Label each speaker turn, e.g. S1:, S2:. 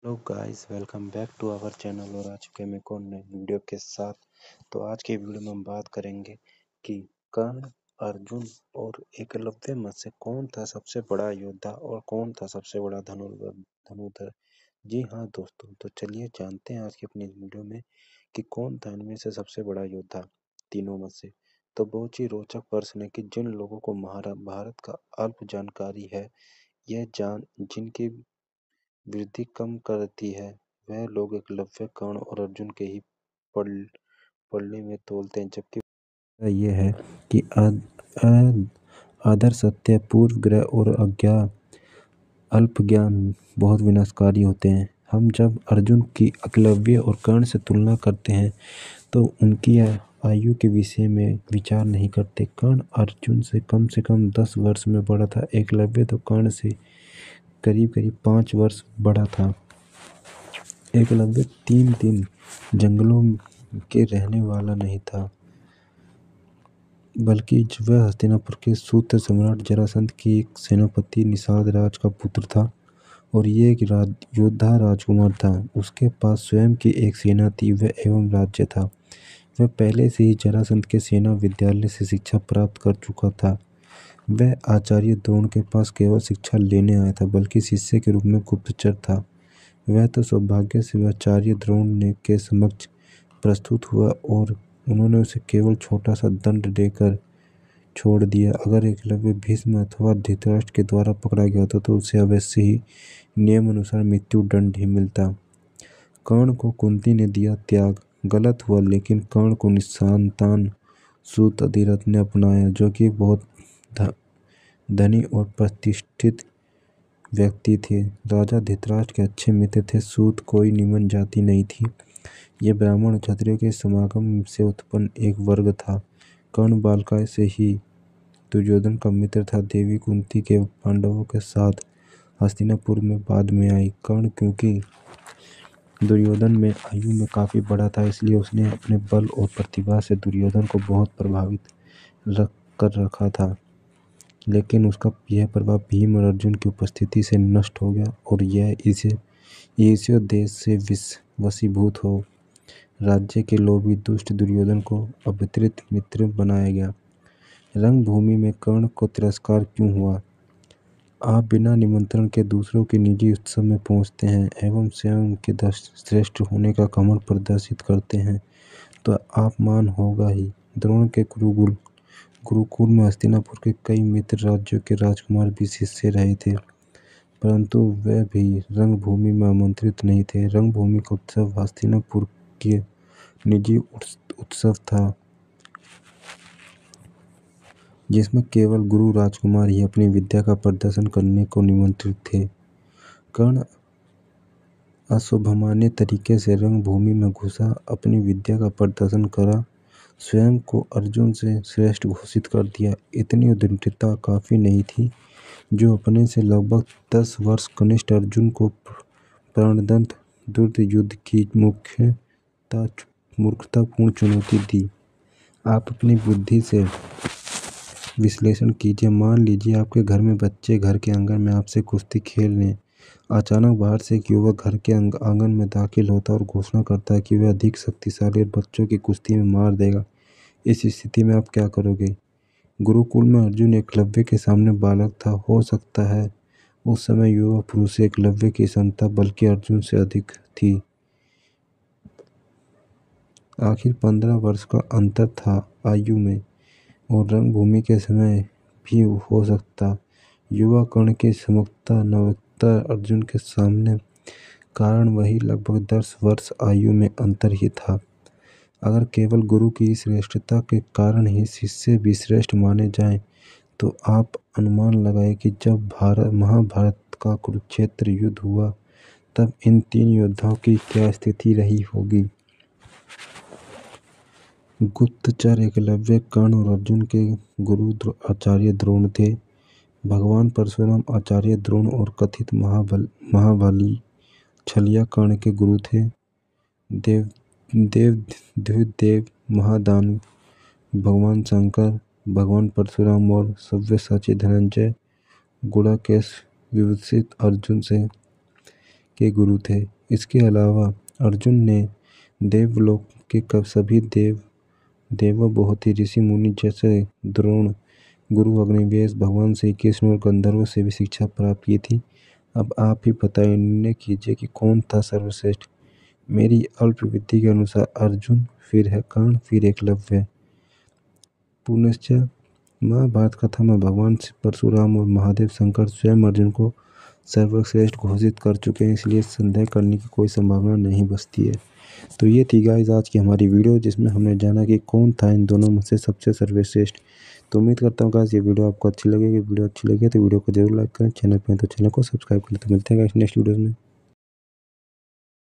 S1: Hello guys, welcome back to our channel और आ चुके हैं एक और नए वीडियो के साथ। तो आज के वीडियो में हम बात करेंगे कि कर्ण, अर्जुन और एकलव्य में से कौन था सबसे बड़ा योद्धा और कौन था सबसे बड़ा धनुर्धर। जी हाँ दोस्तों, तो चलिए जानते हैं आज की अपनी वीडियो में कि कौन था इनमें से सबसे बड़ा योद्धा तीनों में से। तो बहुत ही रोचक प्रश्न है कि जिन लोगों को भारत का अल्प जानकारी है, यह जान जिनकी वृद्धि कम करती है, वह लोग एकलव्य, कर्ण और अर्जुन के ही पल पलड़े में तोलते हैं। जबकि यह है कि आदर, सत्य, पूर्व ग्रह और अल्प ज्ञान बहुत विनाशकारी होते हैं। हम जब अर्जुन की एकलव्य और कर्ण से तुलना करते हैं तो उनकी आयु के विषय में विचार नहीं करते। कर्ण अर्जुन से कम 10 वर्ष में बड़ा था। एकलव्य तो कर्ण से करीब करीब 5 वर्ष बड़ा था। एकलव्य तीन दिन जंगलों के रहने वाला नहीं था, बल्कि वह हस्तिनापुर के सूत्र सम्राट जरासंध की एक सेनापति निषाद राज का पुत्र था और ये एक योद्धा राजकुमार था। उसके पास स्वयं की एक सेना थी वह एवं राज्य था। वह पहले से ही जरासंध के सेना विद्यालय से शिक्षा प्राप्त कर चुका था। वह आचार्य द्रोण के पास केवल शिक्षा लेने आया था, बल्कि शिष्य के रूप में गुप्तचर था। वह तो सौभाग्य से आचार्य द्रोण ने के समक्ष प्रस्तुत हुआ और उन्होंने उसे केवल छोटा सा दंड देकर छोड़ दिया। अगर एकलव्य भीष्म अथवा धृतराष्ट्र के द्वारा पकड़ा गया था तो उसे अवश्य ही नियम अनुसार मृत्यु दंड ही मिलता। कर्ण को कुंती ने दिया त्याग, गलत हुआ, लेकिन कर्ण को निसंतान सूत अधिरथ ने अपनाया, जो कि बहुत धनी और प्रतिष्ठित व्यक्ति थे। राजा धृतराष्ट्र के अच्छे मित्र थे। सूत कोई निम्न जाति नहीं थी, यह ब्राह्मण क्षत्रियों के समागम से उत्पन्न एक वर्ग था। कर्ण बालकाय से ही दुर्योधन का मित्र था। देवी कुंती के पांडवों के साथ हस्तिनापुर में बाद में आई। कर्ण क्योंकि दुर्योधन में आयु में काफी बड़ा था, इसलिए उसने अपने बल और प्रतिभा से दुर्योधन को बहुत प्रभावित कर रखा था। लेकिन उसका यह प्रभाव भीम और अर्जुन की उपस्थिति से नष्ट हो गया और यह इसे ईर्ष्या देश से वशीभूत हो राज्य के लोभी दुष्ट दुर्योधन को अवितरित मित्र बनाया गया। रंगभूमि में कर्ण को तिरस्कार क्यों हुआ? आप बिना निमंत्रण के दूसरों के निजी उत्सव में पहुंचते हैं एवं स्वयं के श्रेष्ठ होने का घमंड प्रदर्शित करते हैं तो अपमान होगा ही। द्रोण के गुरुकुल में हस्तिनापुर के कई मित्र राज्यों के राजकुमार भी शिष्य रहे थे, परंतु वे भी रंगभूमि में आमंत्रित नहीं थे। रंगभूमि का उत्सव हस्तिनापुर के निजी उत्सव था, जिसमें केवल गुरु राजकुमार ही अपनी विद्या का प्रदर्शन करने को निमंत्रित थे। कर्ण अशोभनीय तरीके से रंगभूमि में घुसा, अपनी विद्या का प्रदर्शन करा, स्वयं को अर्जुन से श्रेष्ठ घोषित कर दिया। इतनी उद्दंडता काफी नहीं थी, जो अपने से लगभग 10 वर्ष कनिष्ठ अर्जुन को प्राणदंड द्वंद्व युद्ध की मूर्खतापूर्ण चुनौती दी। आप अपनी बुद्धि से विश्लेषण कीजिए। मान लीजिए आपके घर में बच्चे घर के आंगन में आपसे कुश्ती खेल रहे हैं। अचानक बाहर से एक युवक घर के आंगन में दाखिल होता है और घोषणा करता है कि वह अधिक शक्तिशाली और बच्चों की कुश्ती में मार देगा। इस स्थिति में आप क्या करोगे? गुरुकुल में अर्जुन एकलव्य के सामने बालक था। हो सकता है उस समय युवा पुरुष एकलव्य की क्षमता बल्कि अर्जुन से अधिक थी। आखिर 15 वर्ष का अंतर था आयु में और रंगभूमि के समय भी हो सकता। युवा कर्ण की समकता नवोत्तर अर्जुन के सामने कारण वही लगभग 10 वर्ष आयु में अंतर ही था। अगर केवल गुरु की श्रेष्ठता के कारण ही शिष्य भी श्रेष्ठ माने जाएं, तो आप अनुमान लगाए कि जब महाभारत का कुरुक्षेत्र युद्ध हुआ तब इन तीन योद्धाओं की क्या स्थिति रही होगी। गुप्तचर एकलव्य, कर्ण और अर्जुन के गुरु आचार्य द्रोण थे। भगवान परशुराम आचार्य द्रोण और कथित महाबली छलिया कर्ण के गुरु थे। द्विदेव महादानव भगवान शंकर, भगवान परशुराम और सव्यसाची धनंजय गुड़ाकेश विभूषित अर्जुन से के गुरु थे। इसके अलावा अर्जुन ने देवलोक के सभी देवों बहुत ही ऋषि मुनि जैसे द्रोण, गुरु अग्निवेश, भगवान श्री कृष्ण और गंधर्वों से भी शिक्षा प्राप्त की थी। अब आप ही बताइए, निर्णय कीजिए कि कौन था सर्वश्रेष्ठ। मेरी अल्प बुद्धि के अनुसार अर्जुन, फिर है कर्ण, फिर एकलव्य। पुनश्च महाभारत कथा में भगवान परशुराम और महादेव शंकर स्वयं अर्जुन को सर्वश्रेष्ठ घोषित कर चुके हैं, इसलिए संदेह करने की कोई संभावना नहीं बचती है। तो ये थी गाइस आज की हमारी वीडियो, जिसमें हमने जाना कि कौन था इन दोनों में से सबसे सर्वश्रेष्ठ। तो उम्मीद करता हूँ गाइस ये वीडियो आपको अच्छी लगेगी। वीडियो अच्छी लगी तो वीडियो को जरूर लाइक करें, चैनल पर तो चैनल को सब्सक्राइब करें। तो मिलते हैं गाइस नेक्स्ट वीडियो में।